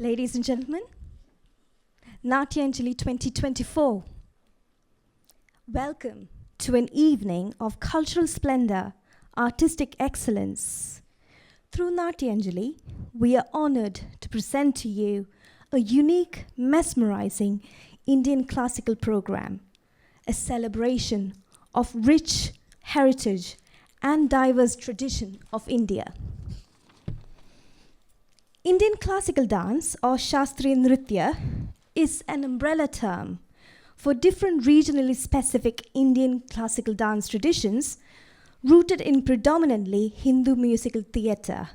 Ladies and gentlemen, NATYANJALI 2024. Welcome to an evening of cultural splendor, artistic excellence. Through NATYANJALI, we are honored to present to you a unique, mesmerizing Indian classical program, a celebration of rich heritage and diverse tradition of India. Indian classical dance, or Shastriya Nritya, is an umbrella term for different regionally specific Indian classical dance traditions rooted in predominantly Hindu musical theatre,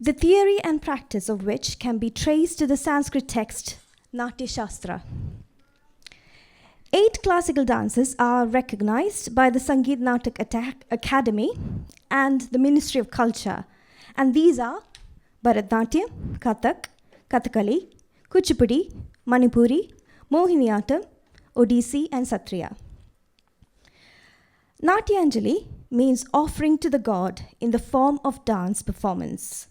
the theory and practice of which can be traced to the Sanskrit text Natya Shastra. 8 classical dances are recognized by the Sangeet Natak Academy and the Ministry of Culture, and these are Bharatanatyam, Kathak, Kathakali, Kuchipudi, Manipuri, Mohiniyattam, Odissi, and Satriya. NATYANJALI means offering to the god in the form of dance performance.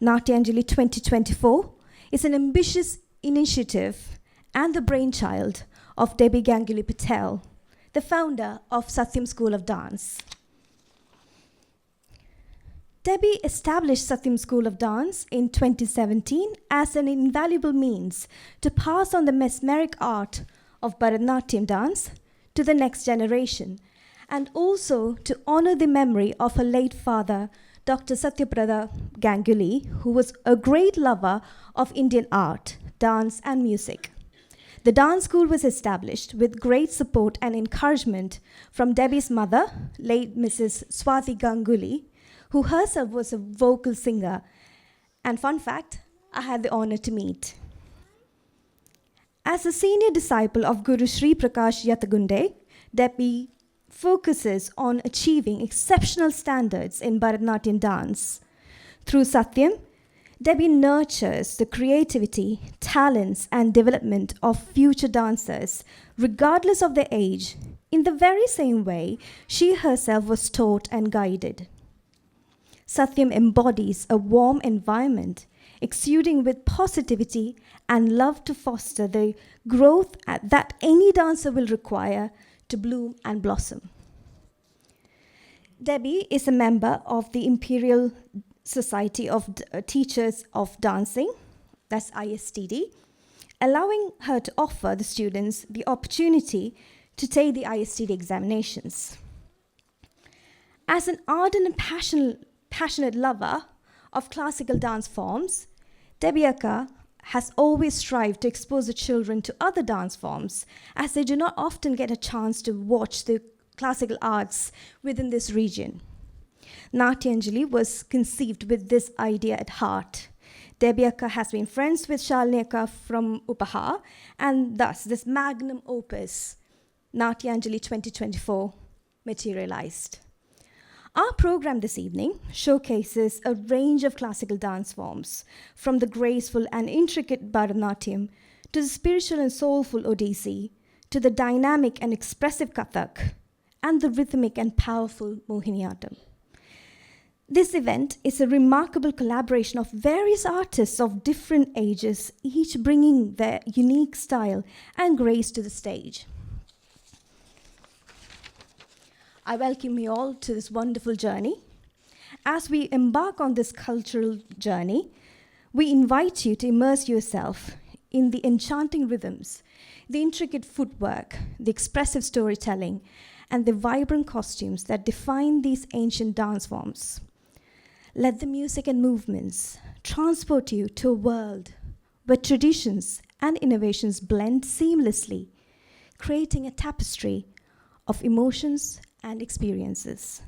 NATYANJALI 2024 is an ambitious initiative and the brainchild of Debbie Ganguli-Patel, the founder of Satyam School of Dance. Debbie established Satyam School of Dance in 2017 as an invaluable means to pass on the mesmeric art of Bharatanatyam dance to the next generation, and also to honor the memory of her late father, Dr. Satyaprada Ganguli, who was a great lover of Indian art, dance, and music. The dance school was established with great support and encouragement from Debbie's mother, late Mrs. Swati Ganguli, who herself was a vocal singer. And fun fact, I had the honor to meet. As a senior disciple of Guru Sri Prakash Yatagunde, Debbie focuses on achieving exceptional standards in Bharatanatyam dance. Through Satyam, Debbie nurtures the creativity, talents, and development of future dancers, regardless of their age, in the very same way she herself was taught and guided. Satyam embodies a warm environment, exuding with positivity and love to foster the growth that any dancer will require to bloom and blossom. Debbie is a member of the Imperial Society of Teachers of Dancing, that's ISTD, allowing her to offer the students the opportunity to take the ISTD examinations. As an ardent and passionate lover of classical dance forms, Debbie Akka has always strived to expose the children to other dance forms, as they do not often get a chance to watch the classical arts within this region. NATYANJALI was conceived with this idea at heart. Debbie Akka has been friends with Shalini Akka from Upaha, and thus this magnum opus, NATYANJALI 2024, materialized. Our program this evening showcases a range of classical dance forms, from the graceful and intricate Bharatanatyam to the spiritual and soulful Odissi, to the dynamic and expressive Kathak, and the rhythmic and powerful Mohiniyattam. This event is a remarkable collaboration of various artists of different ages, each bringing their unique style and grace to the stage. I welcome you all to this wonderful journey. As we embark on this cultural journey, we invite you to immerse yourself in the enchanting rhythms, the intricate footwork, the expressive storytelling, and the vibrant costumes that define these ancient dance forms. Let the music and movements transport you to a world where traditions and innovations blend seamlessly, creating a tapestry of emotions and experiences.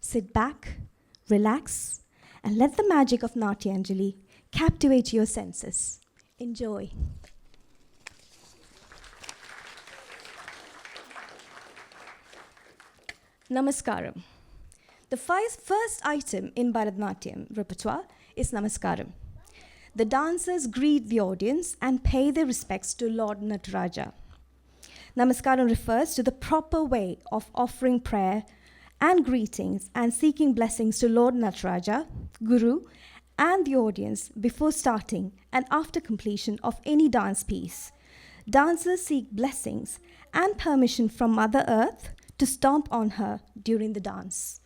Sit back, relax, and let the magic of NATYANJALI captivate your senses. Enjoy. Namaskaram. The first item in Bharatanatyam repertoire is Namaskaram. The dancers greet the audience and pay their respects to Lord Nataraja. Namaskaram refers to the proper way of offering prayer and greetings and seeking blessings to Lord Nataraja, Guru, and the audience before starting and after completion of any dance piece. Dancers seek blessings and permission from Mother Earth to stomp on her during the dance.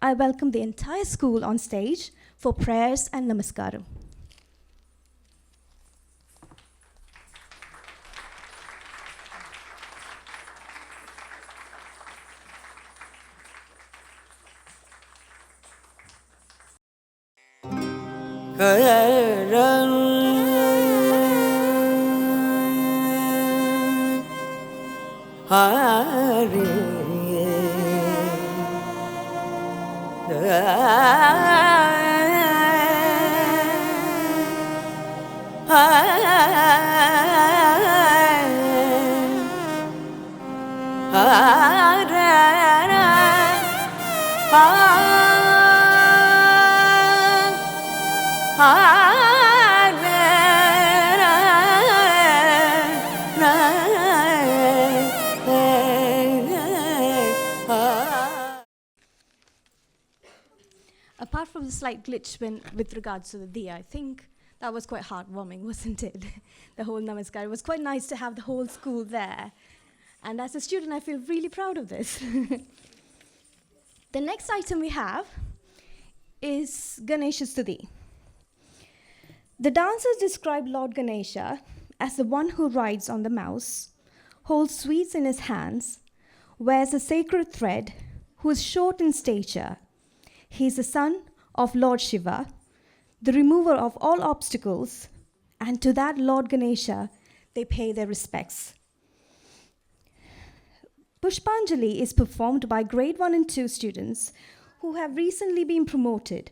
I welcome the entire school on stage for prayers and namaskaram. Apart from the slight glitch with regards to the diya, I think that was quite heartwarming, wasn't it? The whole namaskar. It was quite nice to have the whole school there. And as a student, I feel really proud of this. The next item we have is Ganesha Stuti. The dancers describe Lord Ganesha as the one who rides on the mouse, holds sweets in his hands, wears a sacred thread, who is short in stature. He is the son of Lord Shiva, the remover of all obstacles, and to that Lord Ganesha, they pay their respects. Pushpanjali is performed by grade 1 and 2 students who have recently been promoted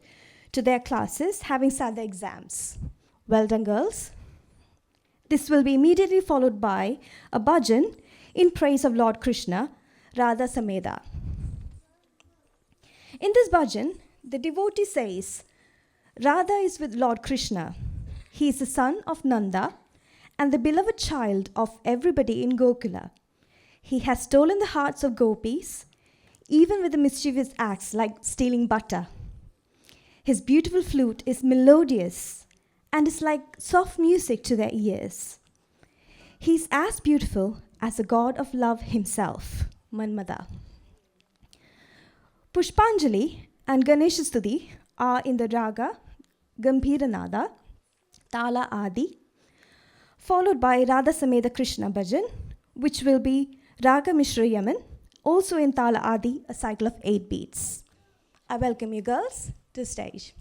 to their classes, having sat their exams. Well done, girls. This will be immediately followed by a bhajan in praise of Lord Krishna, Radha Sameda. In this bhajan, the devotee says, Radha is with Lord Krishna. He is the son of Nanda and the beloved child of everybody in Gokula. He has stolen the hearts of gopis, even with the mischievous acts like stealing butter. His beautiful flute is melodious and is like soft music to their ears. He is as beautiful as the god of love himself, Manmada. Pushpanjali and Ganesha Stuti are in the raga Gambhiranada, Tala Adi, followed by Radha Sameda Krishna Bhajan, which will be Raga Mishra Yaman, also in Tala Adi, a cycle of 8 beats. I welcome you girls to the stage.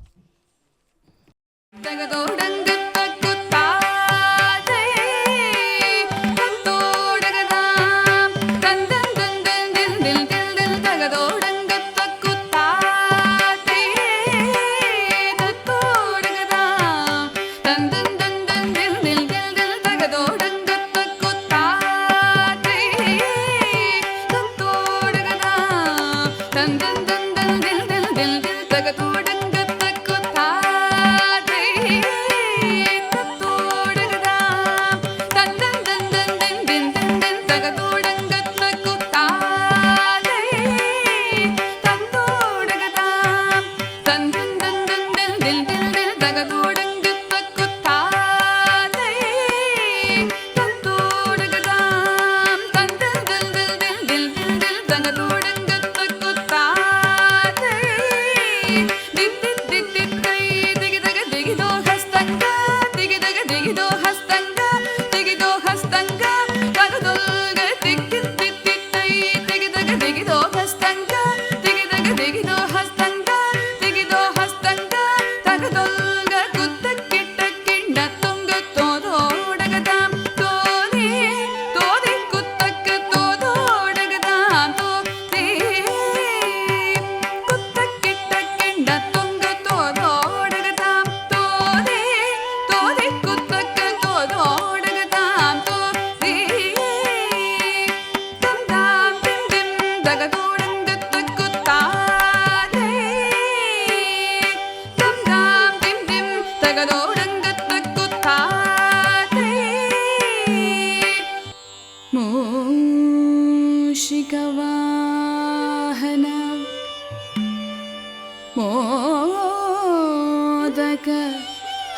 Modak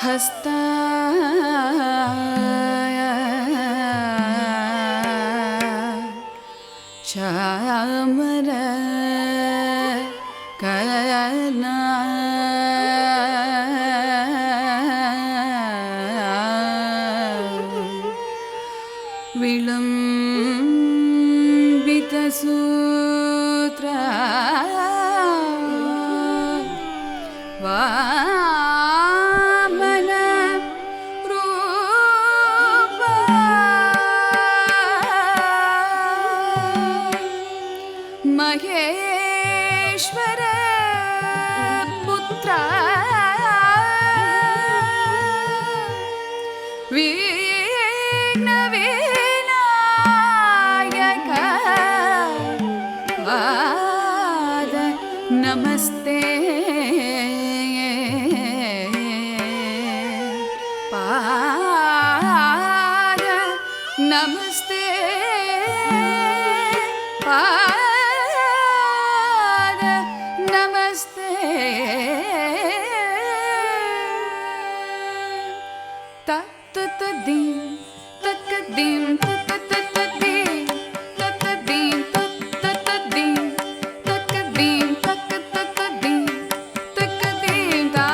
हस्ता चामर करना विलंबित सूत्र वामन रूप महेश्वर पुत्र विघ्न विनायक पाद नमस्ते पाद नमस्ते पाद नमस्ते तत दीं तक दीं तत दीं तक दीं तत दीं तक दीं तक दीं तक दीं ता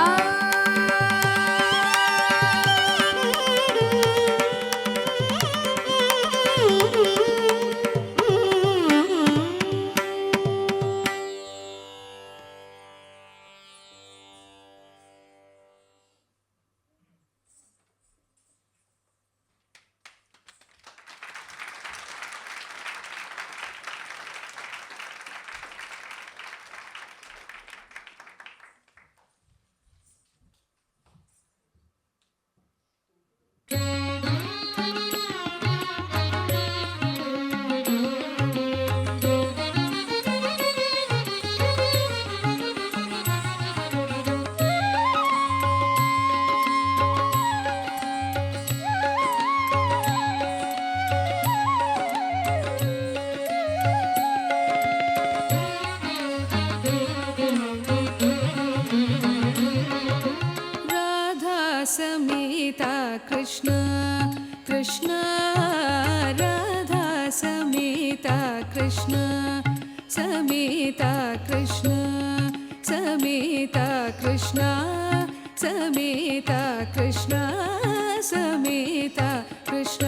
समीता कृष्ण कृष्ण राधा समीता कृष्ण समीता कृष्ण समीता कृष्ण समीता कृष्ण समीता कृष्ण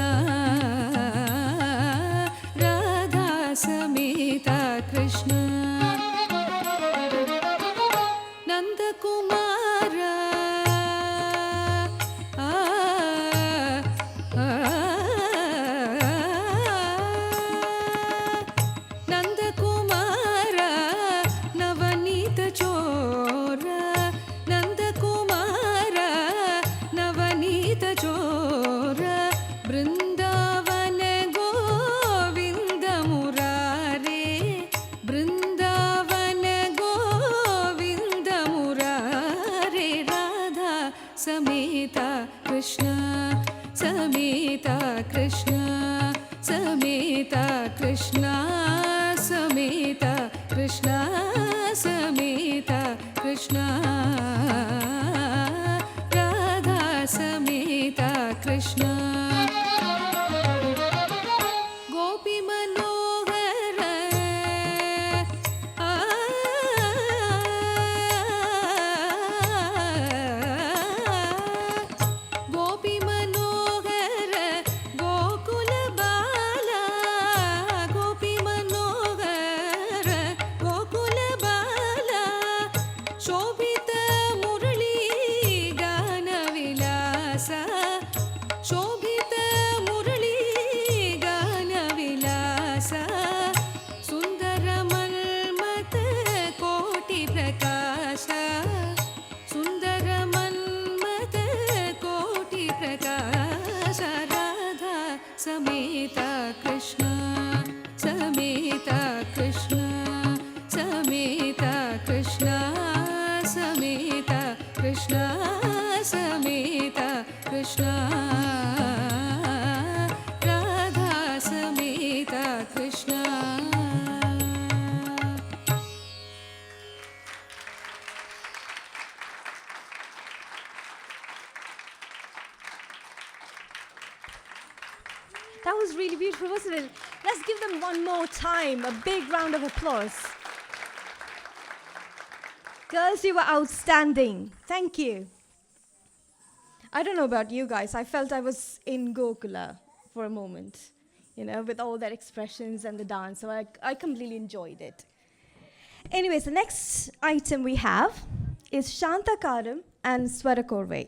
राधा समीता कृष्ण नंदकुमार नंदकुमार नवनीत चोर नंदकुमार नवनीत चोर बृंदावन गोविंद मुरारे बृंदावन गोविंद मुरारे राधा समीता कृष्ण समीता कृष्ण समीता कृष्ण समीता कृष्ण समीता कृष्ण राधा समीता कृष्ण गोपी मनोहर गोपी मनोहर गोकुल बाला गोपी was really beautiful, wasn't it? Let's give them one more time. A big round of applause. Girls, you were outstanding. Thank you. I don't know about you guys. I felt I was in Gokula for a moment, with all their expressions and the dance. So I completely enjoyed it. Anyways, the next item we have is Shantakaram and Swarakorve.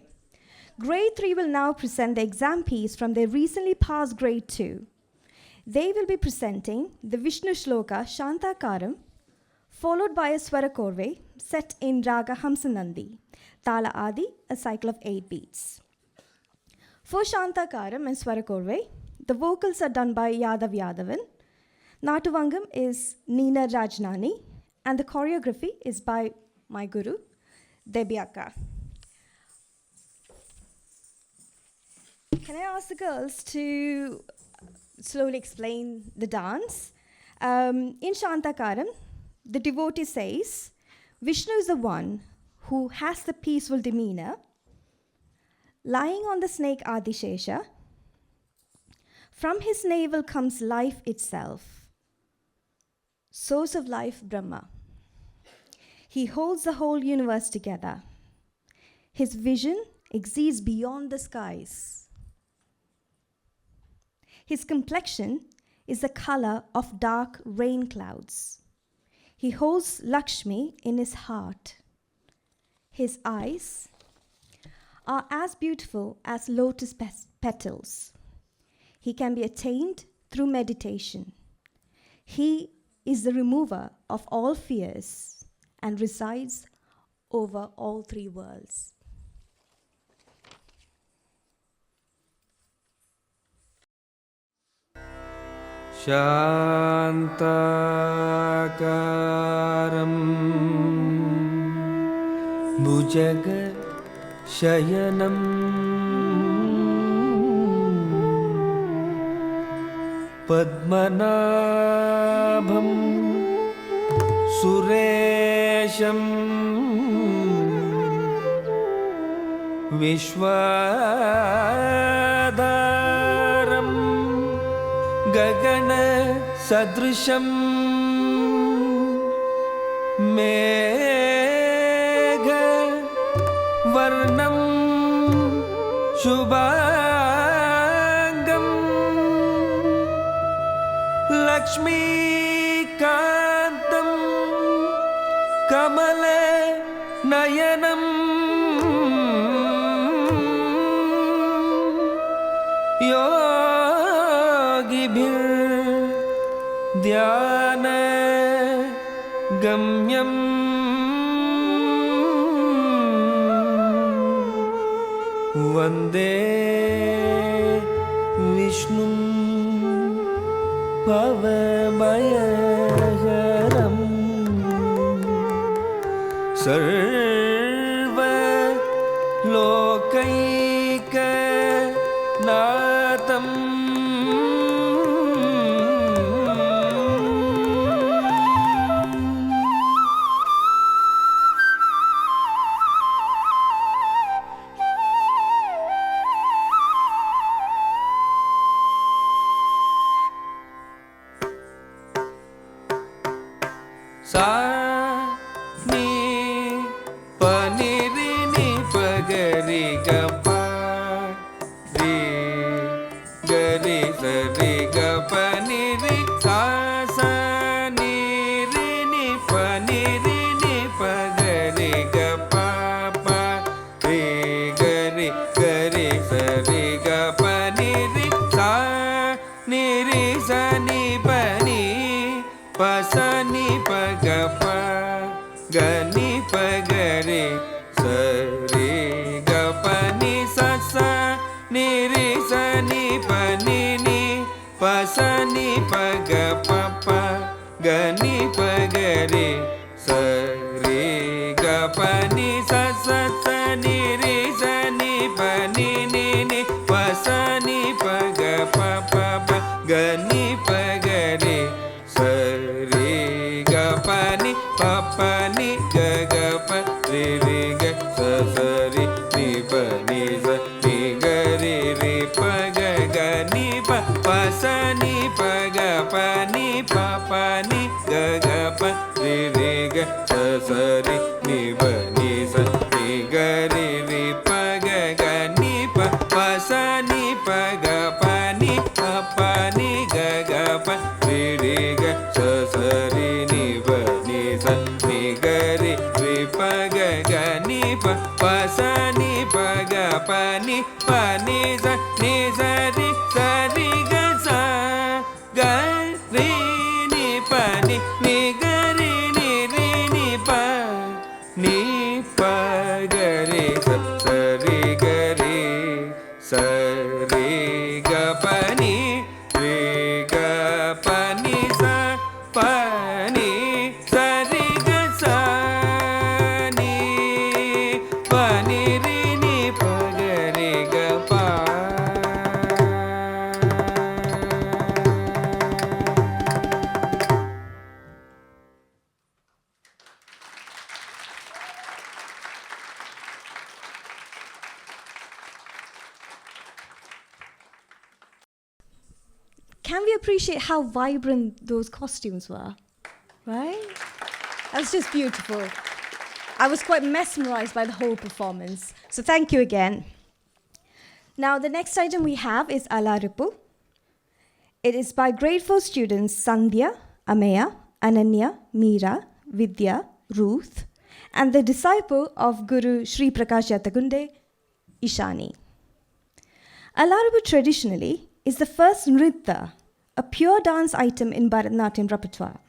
Grade 3 will now present the exam piece from their recently passed Grade 2. They will be presenting the Vishnu Shloka Shantakaram, followed by a Swarakorve set in Raga Hamsanandi, Tala Adi, a cycle of 8 beats. For Shantakaram and Swarakorve, the vocals are done by Yadav Yadavan, Natuvangam is Neena Rajnani, and the choreography is by my guru, Debyaka. Can I ask the girls to slowly explain the dance? In Shantakaram, the devotee says, Vishnu is the one who has the peaceful demeanor, lying on the snake Adishesha. From his navel comes life itself, source of life Brahma. He holds the whole universe together. His vision exceeds beyond the skies. His complexion is the color of dark rain clouds. He holds Lakshmi in his heart. His eyes are as beautiful as lotus petals. He can be attained through meditation. He is the remover of all fears and resides over all 3 worlds. Shantakaram Bhujaga Shayanam Padmanabham Suresham Vishwadaram Gagana Sadrisham Megha Varnam Shubhangam Lakshmi Kantam Kamala Nayanam Yogibhir Dhyana Gamyam Vande Vishnu Bhavamayaharam Sarva Lokaika Natam Sa ni pa ni ri ni pa ga ri ga pa ri ga ri sa ri ga pa ni ri sa sa ni ri ni pa ga ri ga pa pa ri ga ri sa ri ga pa ni ri sa ni ri sa ni pa ni pa sa ni pa ga pa ga ni pa ga re sa re ga pa ni sa sa ni re sa ni pa ni pa sa ni pa ga pa pa ga ni pa ga re sa re ga pa ni sa sa sa ni re sa ni pa ni pa sa ni pa ga pa pa pa ga ni pa ga re sa re ga pa ni pa ni ga ga pa re ga sa sa re ni pa ni sa ni ga re pa ga ga ni pa sa ga pa re re ga sa sa re ni pa ni sa ni ga re re pa ga ga ni pa pa sa ni pa ga pa ni pa ga pa re re ga sa sa re ni pa ni sa ni ga re re pa ga ga ni pa pa sa ni pa ga pa ni sa ni sa re ga sa ga re ni pa ni ga re ni pa ga re sa re ga re sa re ga pa ni ga pa ni sa pa ni sa re ga sa ni pa ni re ni pa ga re ga pa. Can we appreciate how vibrant those costumes were? Right? That was just beautiful. I was quite mesmerized by the whole performance. So thank you again. Now, the next item we have is Alaripu. It is by grade 4 students Sandhya, Ameya, Ananya, Meera, Vidya, Ruth, and the disciple of Guru Sri Prakash Yatagunde, Ishani. Alaripu traditionally is the first nritta, a pure dance item in Bharatanatyam repertoire.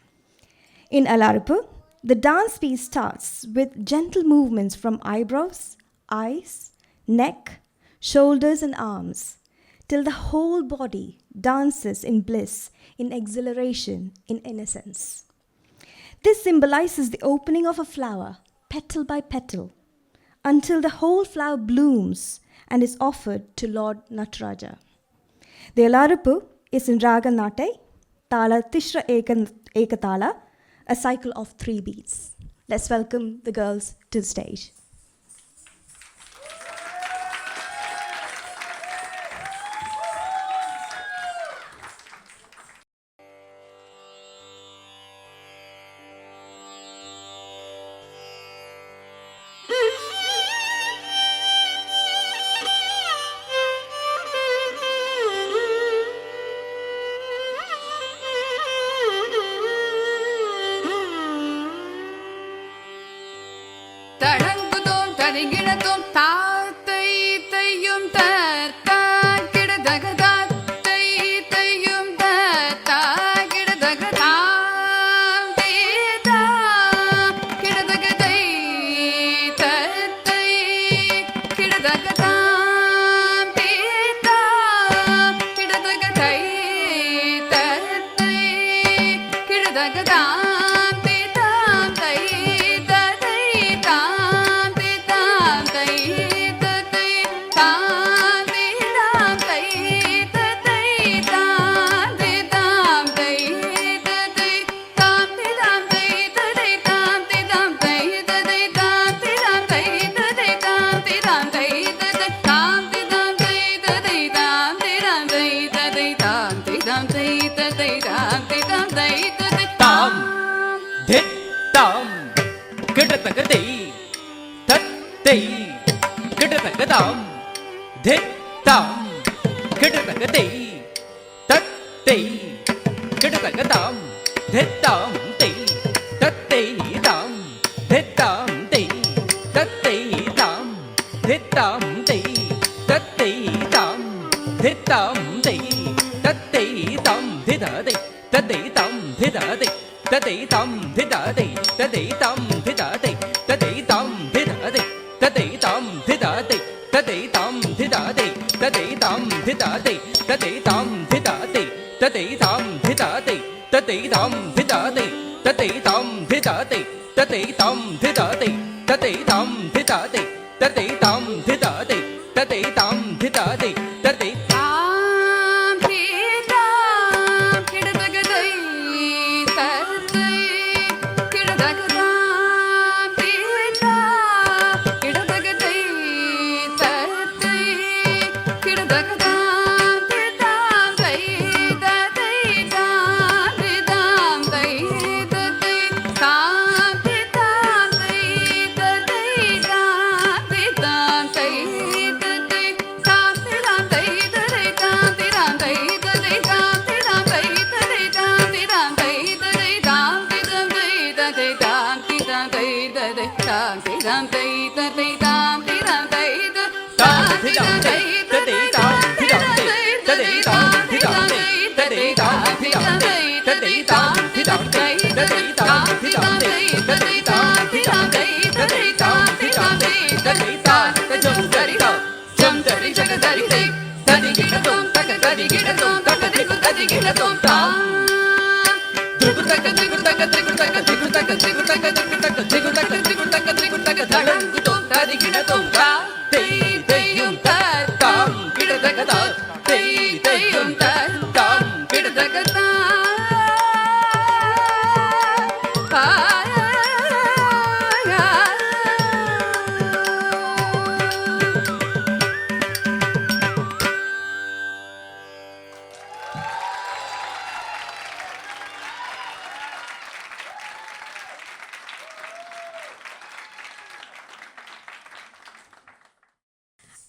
In Alaripu, the dance piece starts with gentle movements from eyebrows, eyes, neck, shoulders and arms, till the whole body dances in bliss, in exhilaration, in innocence. This symbolizes the opening of a flower, petal by petal, until the whole flower blooms and is offered to Lord Nataraja. The Alaripu is in Raga Nate, Tala Tishra Ekatala, a cycle of 3 beats. Let's welcome the girls to the stage. தடங்குதோம் தரிகிடதோம் தாத்தை தையும் Datta கிடதகதாத்தை தையும் Datta கிடதகதாம் தீதா கிடதகதை தத்தை கிடதகதாம் தீதா கிடதகதை தத்தை கிடதகதாம்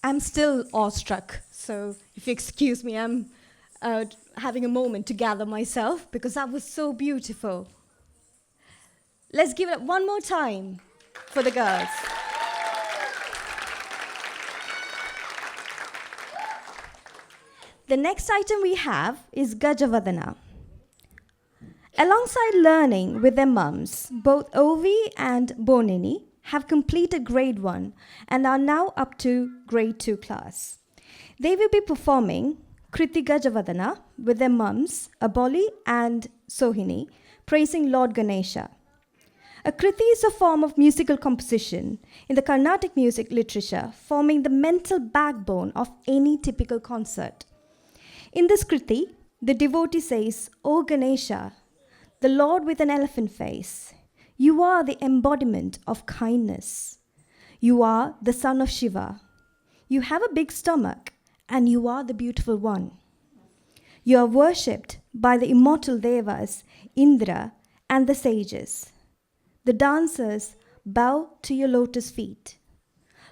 I'm still awestruck, so if you excuse me, I'm having a moment to gather myself because that was so beautiful. Let's give it up one more time for the girls. The next item we have is Gajavadana. Alongside learning with their mums, both Ovi and Bonini have completed grade 1 and are now up to grade 2 class. They will be performing Kriti Gajavadana with their mums, Aboli and Sohini, praising Lord Ganesha. A Kriti is a form of musical composition in the Carnatic music literature, forming the mental backbone of any typical concert. In this Kriti, the devotee says, "O Ganesha, the Lord with an elephant face, you are the embodiment of kindness. You are the son of Shiva. You have a big stomach, and you are the beautiful one. You are worshipped by the immortal devas, Indra, and the sages. The dancers bow to your lotus feet.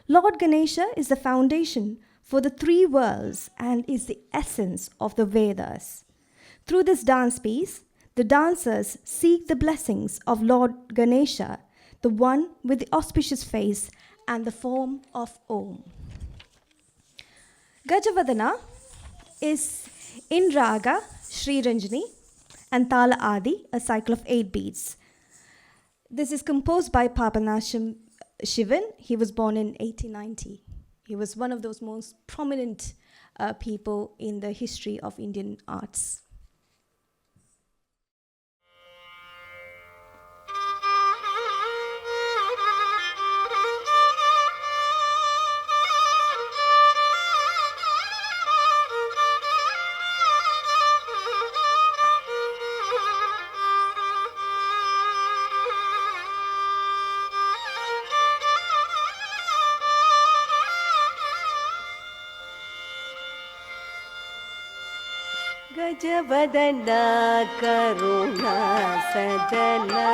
Lord Ganesha is the foundation for the 3 worlds and is the essence of the Vedas. Through this dance piece, the dancers seek the blessings of Lord Ganesha, the one with the auspicious face and the form of Om." Gajavadana is in Raga, Sri Ranjani, and Tala Adi, a cycle of 8 beats. This is composed by Papanasham Shivan. He was born in 1890. He was one of those most prominent people in the history of Indian arts. गजवदना करुणा सदना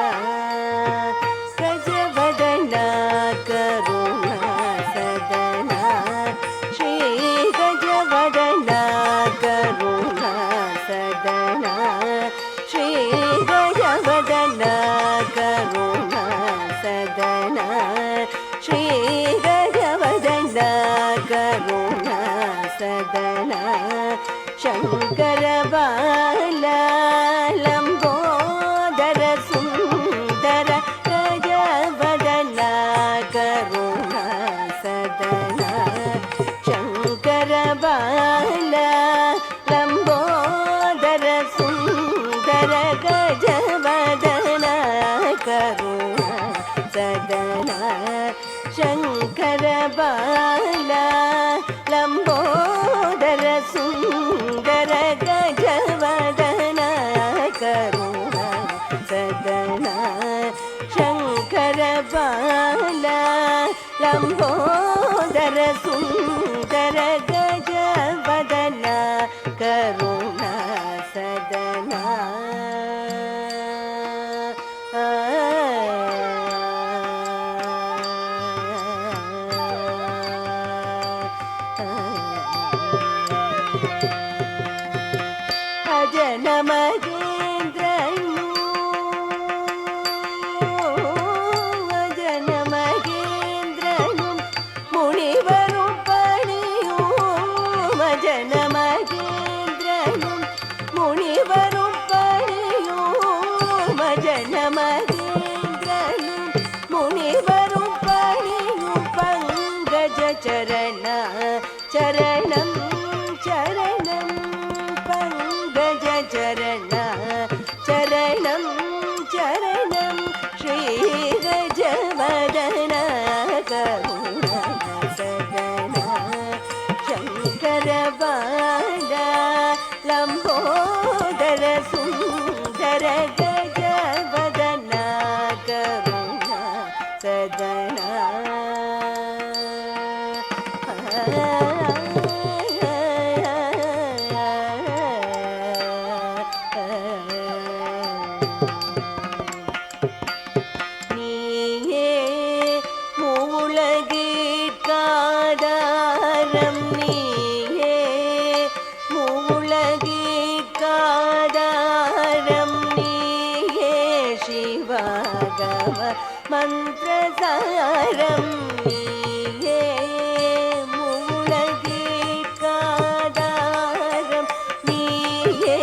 गजवदना करुणा सदना श्री गजवदना करुणा सदना श्री गजवदना करुणा सदना श्री गजवदना करुणा सदना शंकर बाला लंबोदर सुंदर गजवदना करुणा सदना शंकर बाला लंबोदर सुंदर गजवदना करुणा सदना शंकर बाला लंबोदर सुंदर गजवदना करुणा सदना शंकर बाला लंबोदर सुंदर गजवदना करुणा सदना भजन मगेन्द्रनु भजन मगेन्द्रनु சமாகம மந்திரசாரம் நீயே மூலகீர்காதாரம் நீயே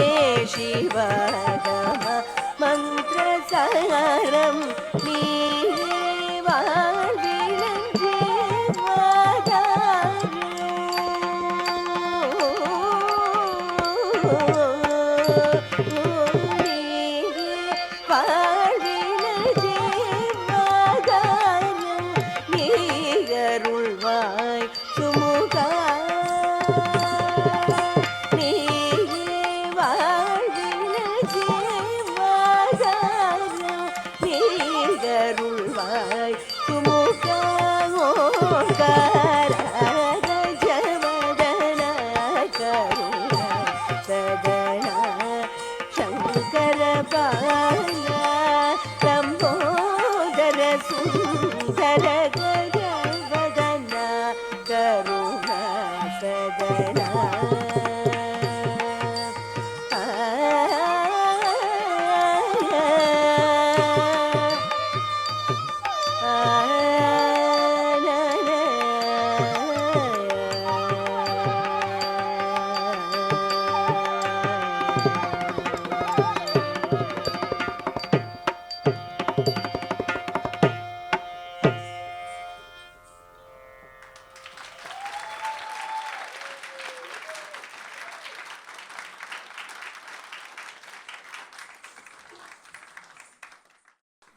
சிவகம மந்திரசாரம் நீயே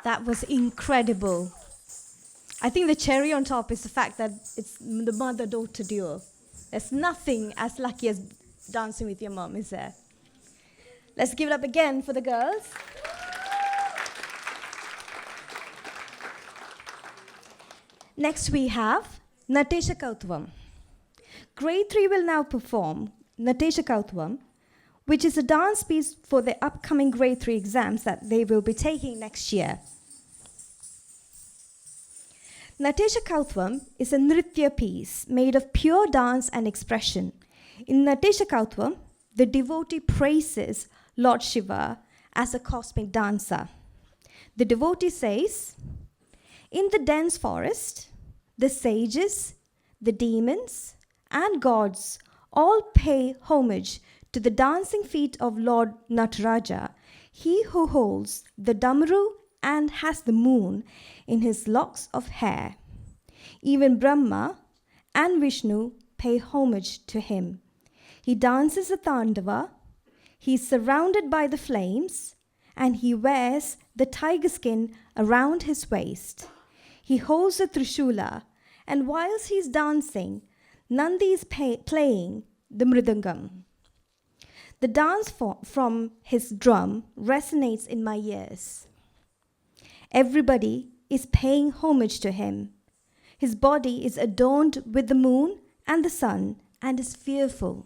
That was incredible. I think the cherry on top is the fact that it's the mother-daughter duo. There's nothing as lucky as dancing with your mom, is there? Let's give it up again for the girls. Next we have Natesha Kautvam. Grade 3 will now perform Natesha Kautvam, which is a dance piece for the upcoming grade 3 exams that they will be taking next year. Natesha Kautvam is a nritya piece made of pure dance and expression. In Natesha Kautvam, the devotee praises Lord Shiva as a cosmic dancer. The devotee says, "In the dense forest, the sages, the demons, and gods all pay homage to the dancing feet of Lord Nataraja, he who holds the Damaru and has the moon in his locks of hair. Even Brahma and Vishnu pay homage to him. He dances a Tandava, he is surrounded by the flames, and he wears the tiger skin around his waist. He holds a Trishula, and whilst he is dancing, Nandi is playing the Mridangam. The dance from his drum resonates in my ears. Everybody is paying homage to him. His body is adorned with the moon and the sun and is fearful.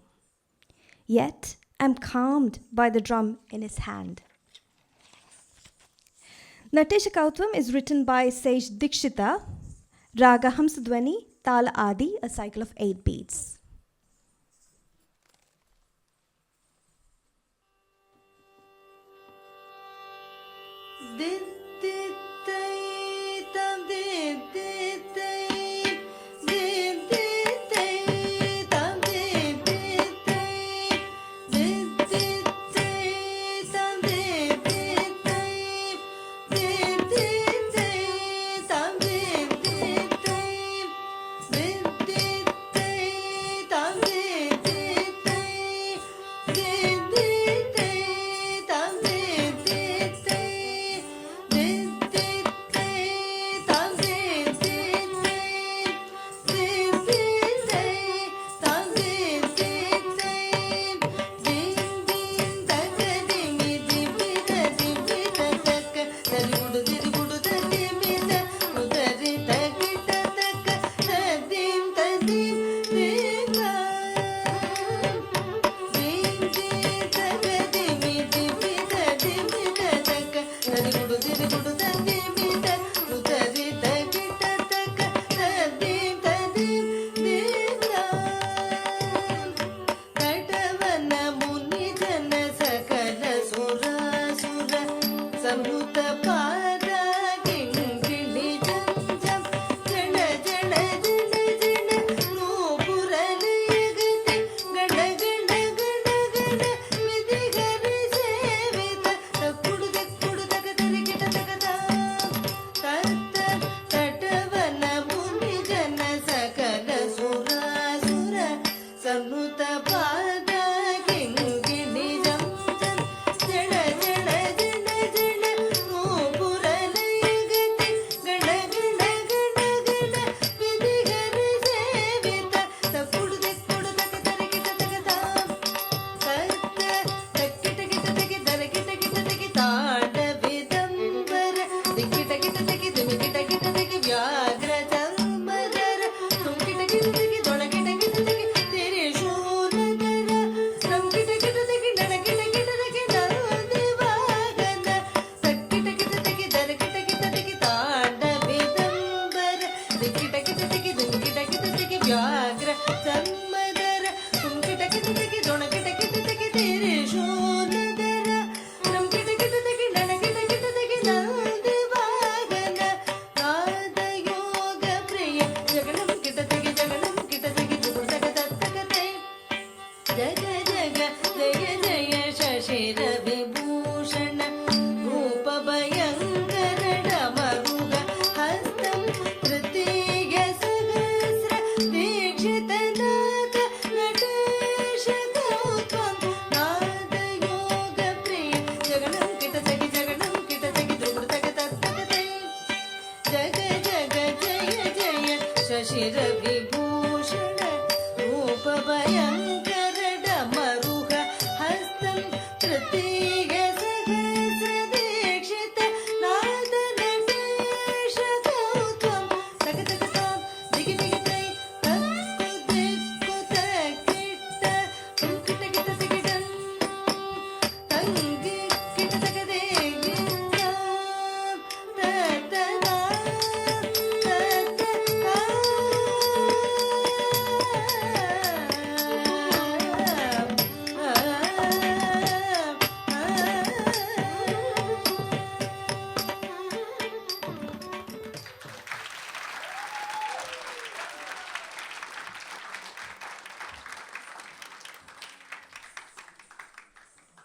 Yet I'm calmed by the drum in his hand." Natesha Kautvam is written by Sage Dikshita, Raga Hamsadwani, Tala Adi, a cycle of 8 beats.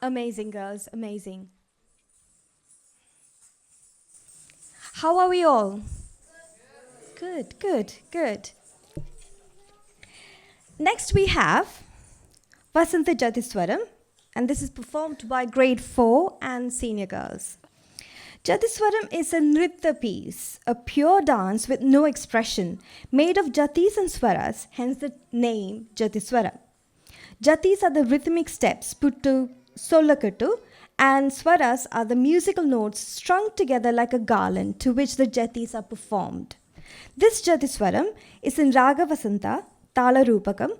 Amazing, girls, amazing. How are we all? Good, good, good. Next we have Vasanta Jatiswaram, and this is performed by grade 4 and senior girls. Jatiswaram is a nritya piece, a pure dance with no expression, made of jatis and swaras, hence the name Jatiswaram. Jatis are the rhythmic steps put to solakattu, and swaras are the musical notes strung together like a garland to which the jatis are performed. This Jatiswaram is in Raga Vasanta, Tala Rupakam,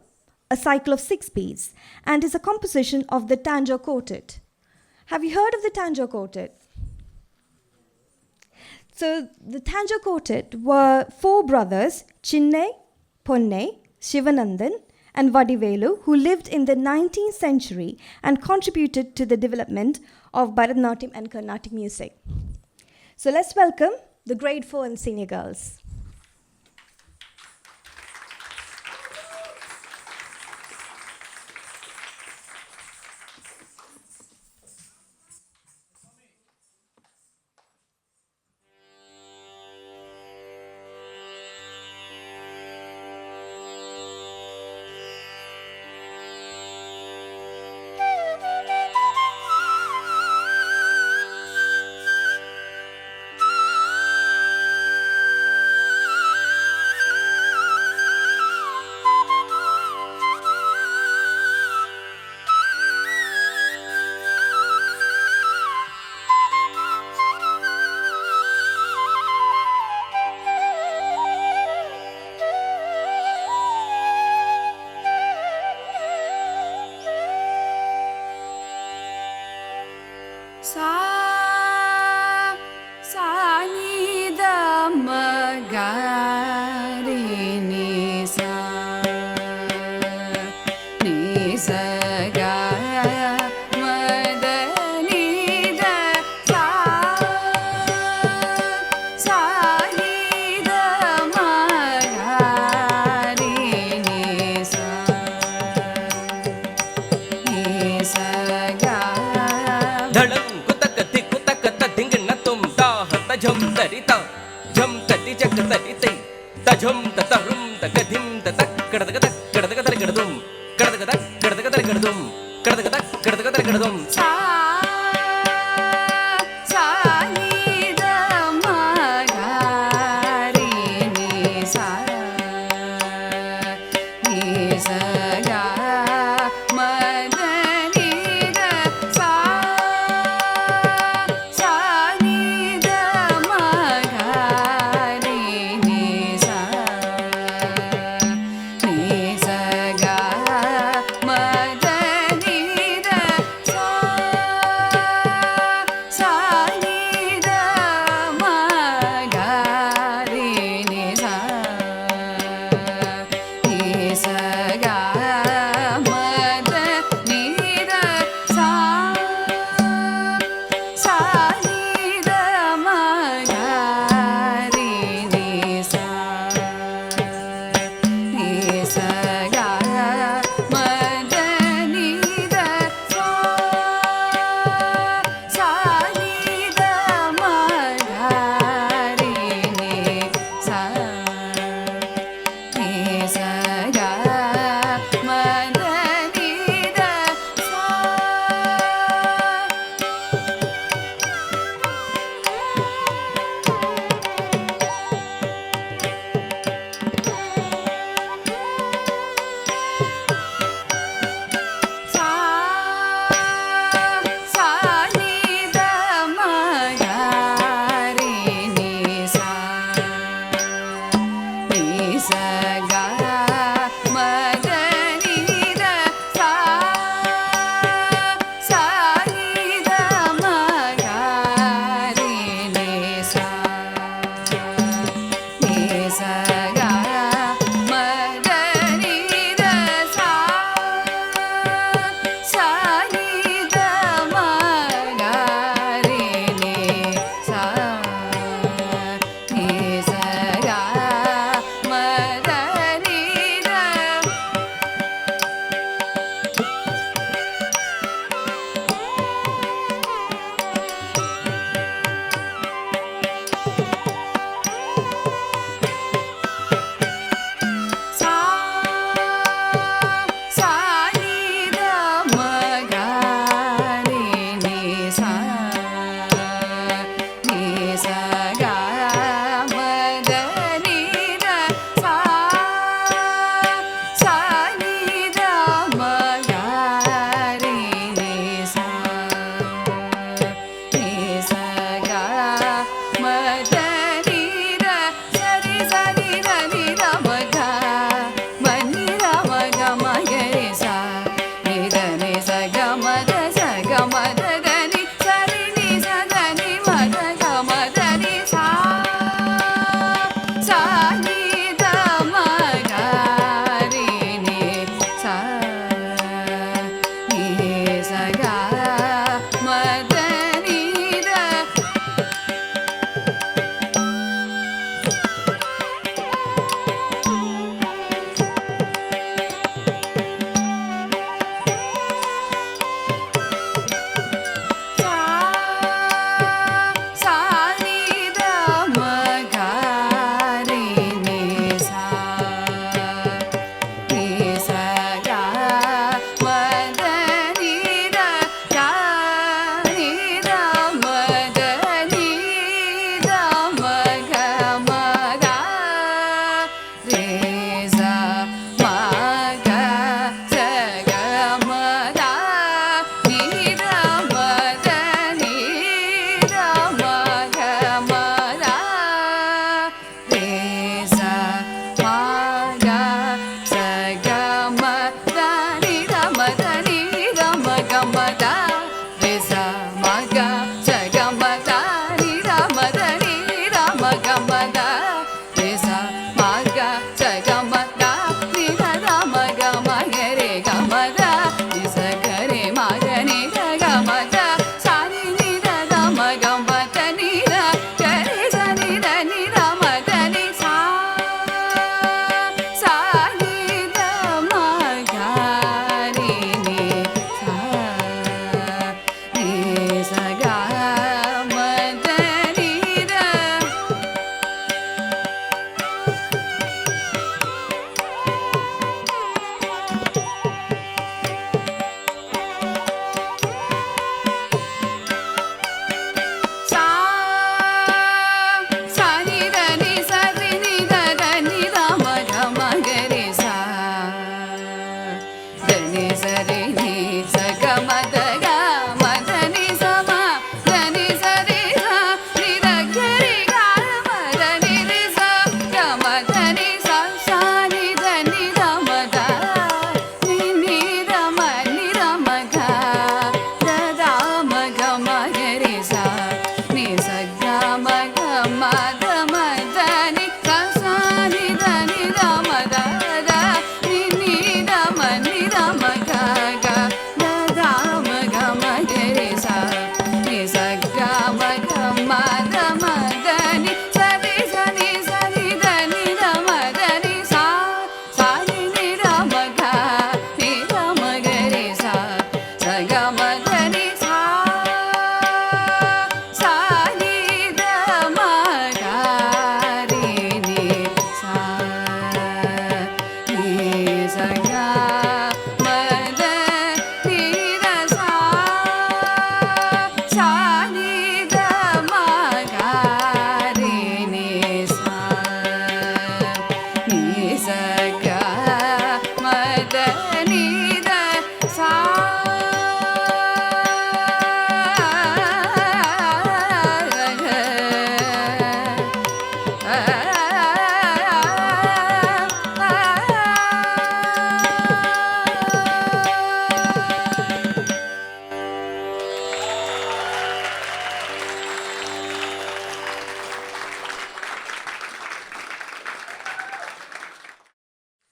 a cycle of 6 beats, and is a composition of the Tanjore Quartet. Have you heard of the Tanjore Quartet? So the Tanjore Quartet were 4 brothers, Chinnai, Ponnai, Shivanandan, and Vadivelu, who lived in the 19th century and contributed to the development of Bharatanatyam and Carnatic music. So let's welcome the grade 4 and senior girls.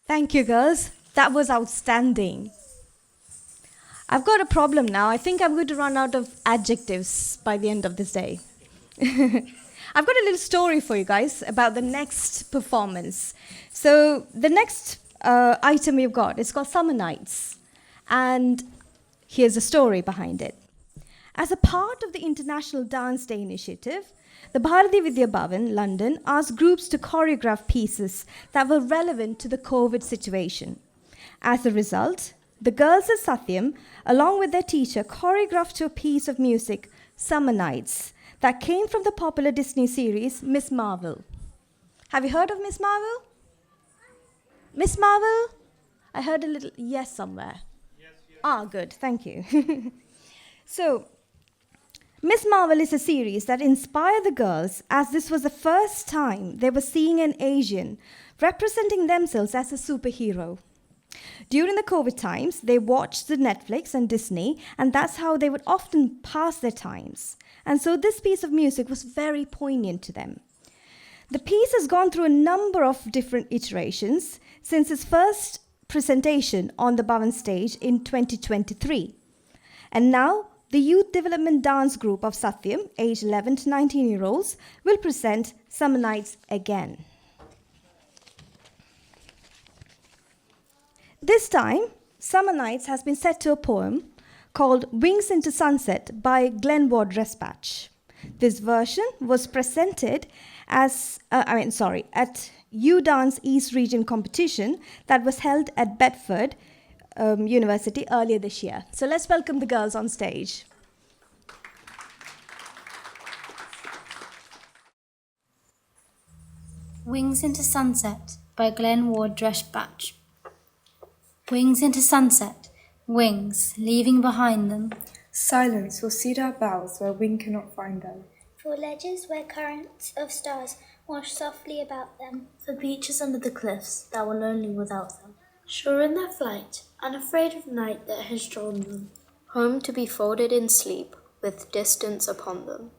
Thank you, girls. That was outstanding. I've got a problem now. I think I'm going to run out of adjectives by the end of this day. I've got a little story for you guys about the next performance. So the next item we've got is called Summer Nights. And here's a story behind it. As a part of the International Dance Day initiative, the Bharati Vidya Bhavan, London, asked groups to choreograph pieces that were relevant to the COVID situation. As a result, the girls at Satyam, along with their teacher, choreographed to a piece of music, Summer Nights, that came from the popular Disney series Miss Marvel. Have you heard of Miss Marvel? Miss Marvel? I heard a little yes somewhere. Yes. Ah, good, thank you. So, Miss Marvel is a series that inspired the girls, as this was the first time they were seeing an Asian representing themselves as a superhero. During the COVID times, they watched the Netflix and Disney, and that's how they would often pass their times. And so this piece of music was very poignant to them. The piece has gone through a number of different iterations since its first presentation on the Bhavan stage in 2023. And now, the Youth Development Dance Group of Satyam, aged 11 to 19-year-olds, will present Summer Nights again. This time, Summer Nights has been set to a poem called Wings into Sunset by Glenwood Respatch. This version was presented at U Dance East Region competition that was held at Bedford University earlier this year. So let's welcome the girls on stage. Wings into Sunset by Glenn Ward Dreschbach. Wings into sunset, wings leaving behind them silence for cedar boughs where wind cannot find them. For ledges where currents of stars wash softly about them. For beaches under the cliffs that were lonely without them. Sure in their flight, unafraid of night that has drawn them. Home to be folded in sleep with distance upon them.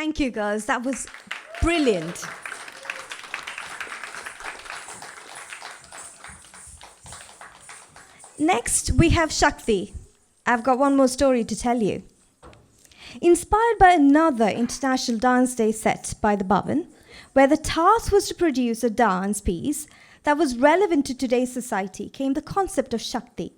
Thank you, girls. That was brilliant. Next, we have Shakti. I've got one more story to tell you. Inspired by another International Dance Day set by the Bhavan, where the task was to produce a dance piece that was relevant to today's society, came the concept of Shakti.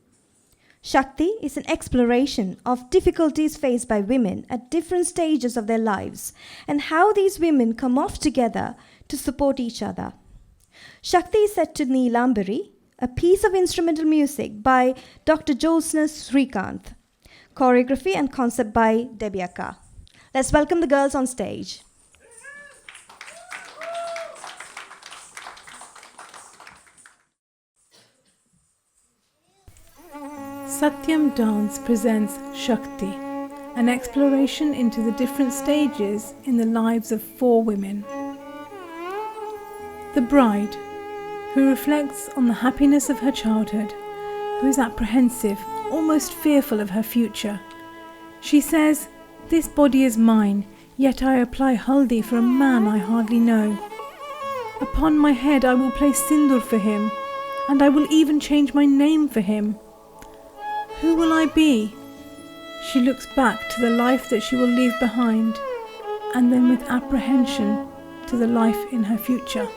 Shakti is an exploration of difficulties faced by women at different stages of their lives and how these women come off together to support each other. Shakti is set to Neelambari, a piece of instrumental music by Dr. Jyotsna Srikanth. Choreography and concept by Debbie Akka. Let's welcome the girls on stage. Satyam Dance presents Shakti, an exploration into the different stages in the lives of 4 women. The bride, who reflects on the happiness of her childhood, who is apprehensive, almost fearful of her future. She says, "This body is mine, yet I apply haldi for a man I hardly know. Upon my head I will place sindoor for him, and I will even change my name for him. Who will I be?" She looks back to the life that she will leave behind, and then with apprehension to the life in her future.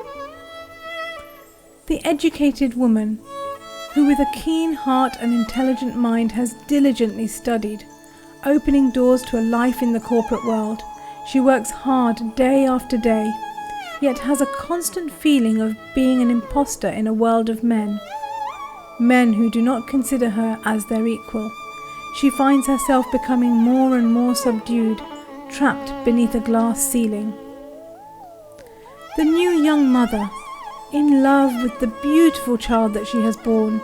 The educated woman, who with a keen heart and intelligent mind has diligently studied, opening doors to a life in the corporate world. She works hard day after day, yet has a constant feeling of being an imposter in a world of men who do not consider her as their equal. She finds herself becoming more and more subdued, trapped beneath a glass ceiling. The new young mother, in love with the beautiful child that she has borne,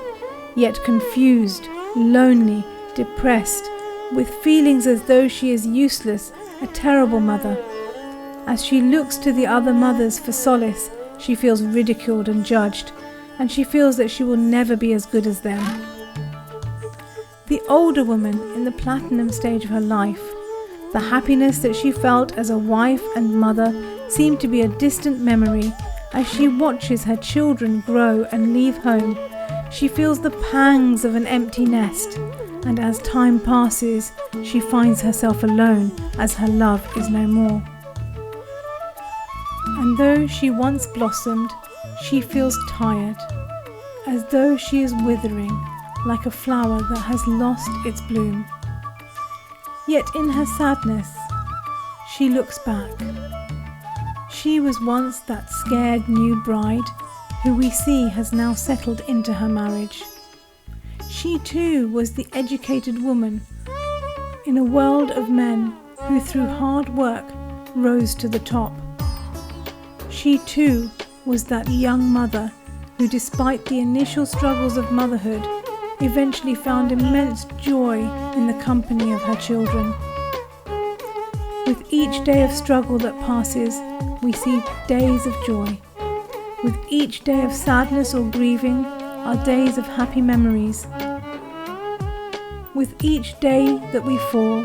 yet confused, lonely, depressed, with feelings as though she is useless, a terrible mother. As she looks to the other mothers for solace, she feels ridiculed and judged, and she feels that she will never be as good as them. The older woman in the platinum stage of her life, the happiness that she felt as a wife and mother seemed to be a distant memory. As she watches her children grow and leave home, she feels the pangs of an empty nest, and as time passes, she finds herself alone as her love is no more. And though she once blossomed, she feels tired, as though she is withering like a flower that has lost its bloom. Yet in her sadness, she looks back. She was once that scared new bride who we see has now settled into her marriage. She too was the educated woman in a world of men who through hard work rose to the top. She too was that young mother who, despite the initial struggles of motherhood, eventually found immense joy in the company of her children. With each day of struggle that passes, we see days of joy. With each day of sadness or grieving are days of happy memories. With each day that we fall,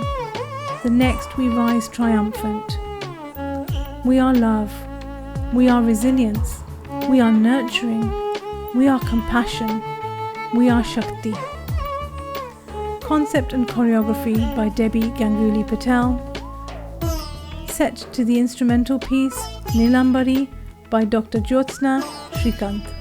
the next we rise triumphant. We are love, we are resilience, we are nurturing, we are compassion, we are Shakti. Concept and choreography by Debbie Ganguli-Patel. Set to the instrumental piece Neelambari by Dr. Jyotsna Srikanth.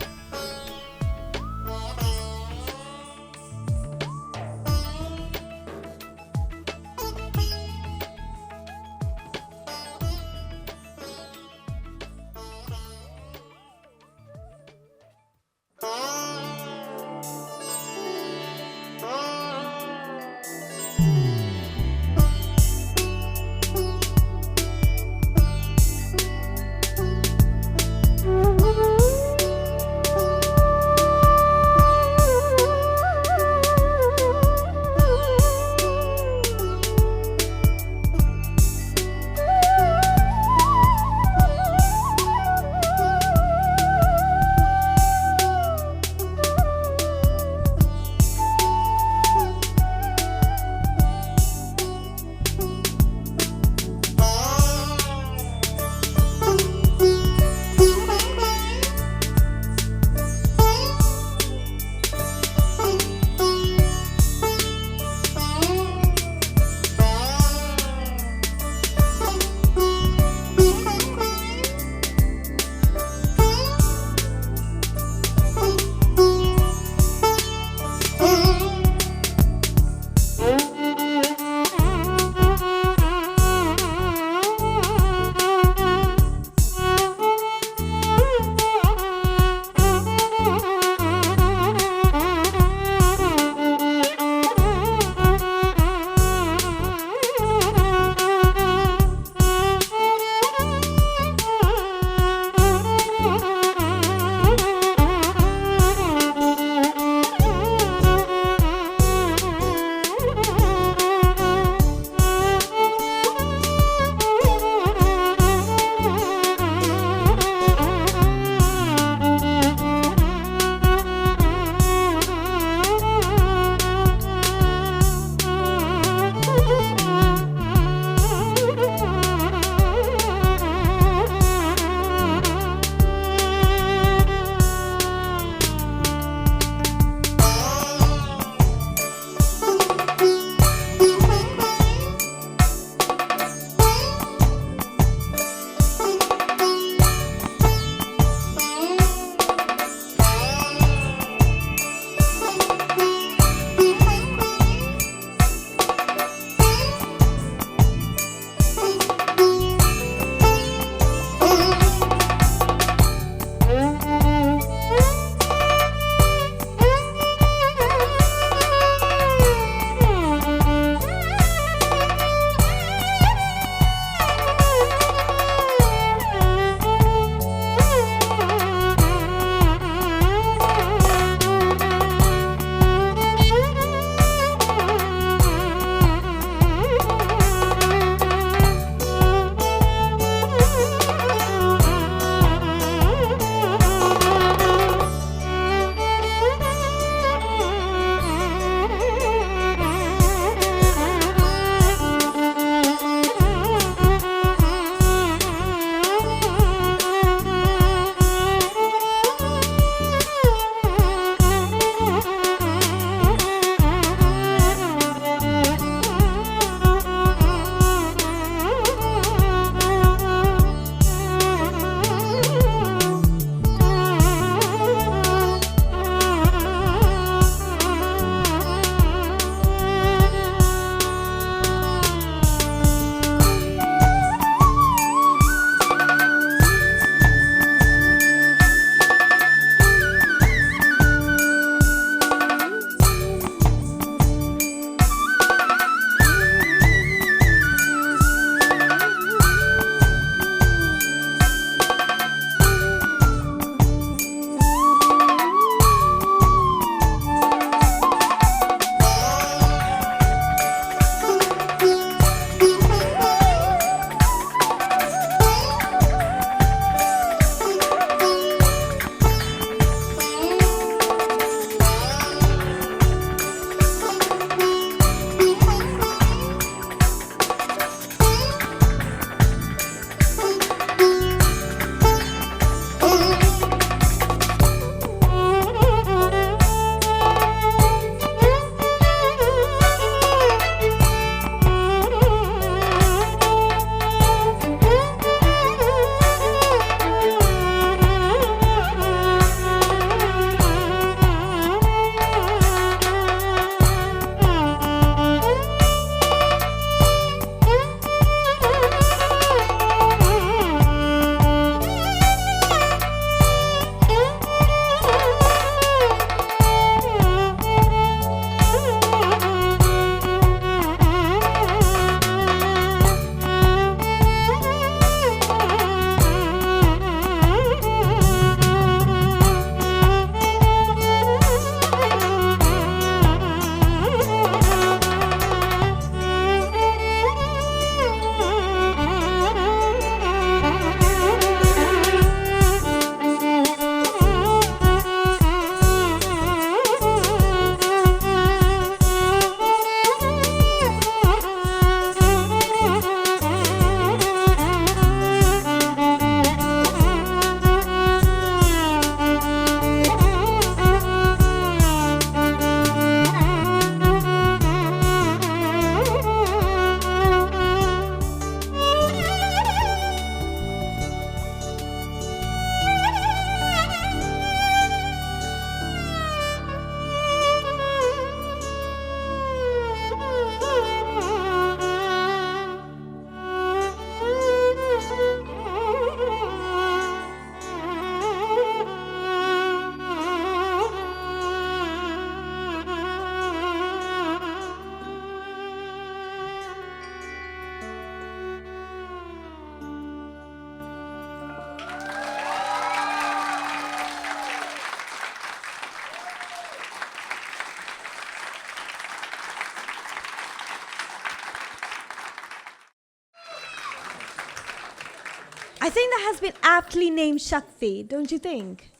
I think that has been aptly named Shakti, don't you think?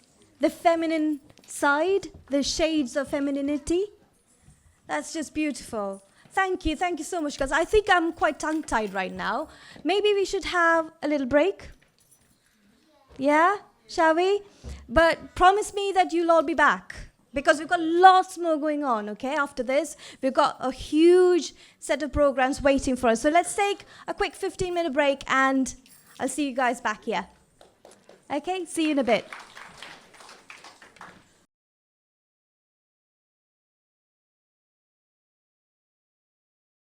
The feminine side, the shades of femininity. That's just beautiful. Thank you so much, guys. I think I'm quite tongue-tied right now. Maybe we should have a little break? Yeah? Shall we? But promise me that you'll all be back, because we've got lots more going on, okay, after this. We've got a huge set of programs waiting for us. So let's take a quick 15-minute break, and I'll see you guys back here. Okay, see you in a bit.